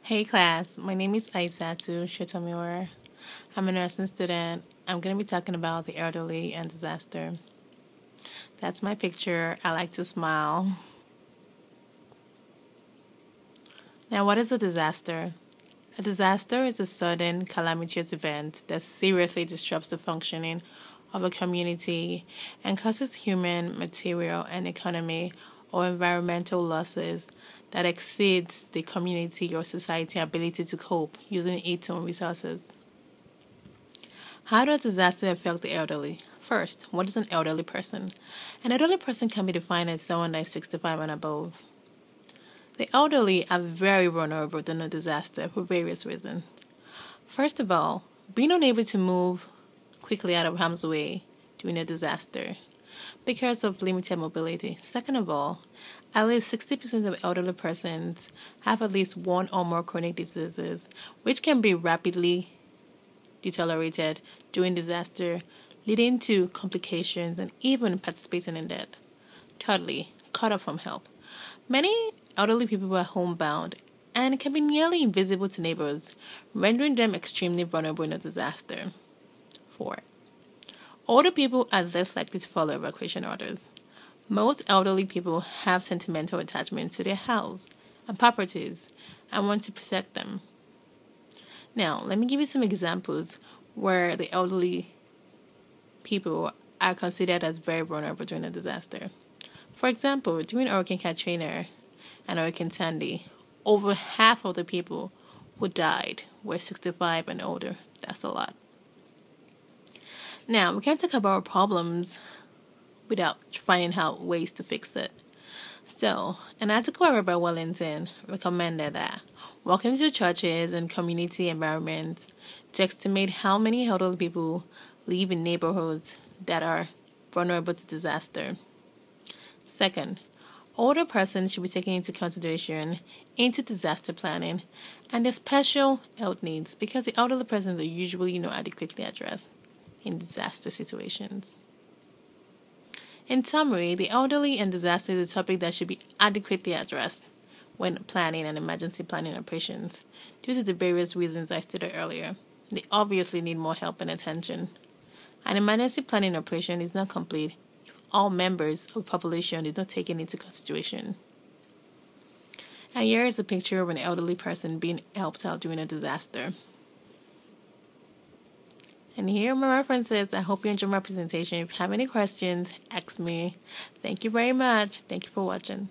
Hey class, my name is Aisatu Shotomiwa. I'm a nursing student. I'm going to be talking about the elderly and disaster. That's my picture. I like to smile. Now, what is a disaster? A disaster is a sudden calamitous event that seriously disrupts the functioning of a community and causes human, material, and economy or environmental losses that exceeds the community or society ability to cope using its own resources. How does disaster affect the elderly? First, what is an elderly person? An elderly person can be defined as someone that is 65 and above. The elderly are very vulnerable to a disaster for various reasons. First of all, being unable to move quickly out of harm's way during a disaster because of limited mobility. Second of all, at least 60% of elderly persons have at least one or more chronic diseases, which can be rapidly deteriorated during disaster, leading to complications and even participating in death. Thirdly, cut off from help. Many elderly people are homebound and can be nearly invisible to neighbors, rendering them extremely vulnerable in a disaster. 4. Older people are less likely to follow evacuation orders. Most elderly people have sentimental attachment to their house and properties and want to protect them. Now, let me give you some examples where the elderly people are considered as very vulnerable during a disaster. For example, during Hurricane Katrina and Hurricane Sandy, over half of the people who died were 65 and older. That's a lot. Now, we can't talk about problems without finding out ways to fix it. So, an article I read by Wellington recommended that walking into churches and community environments to estimate how many elderly people live in neighborhoods that are vulnerable to disaster. Second, older persons should be taken into consideration into disaster planning and their special health needs because the elderly persons are usually not adequately addressed in disaster situations. In summary, the elderly and disaster is a topic that should be adequately addressed when planning and emergency planning operations due to the various reasons I stated earlier. They obviously need more help and attention. An emergency planning operation is not complete if all members of the population is not taken into consideration. And here is a picture of an elderly person being helped out during a disaster. And here are my references. I hope you enjoyed my presentation. If you have any questions, ask me. Thank you very much. Thank you for watching.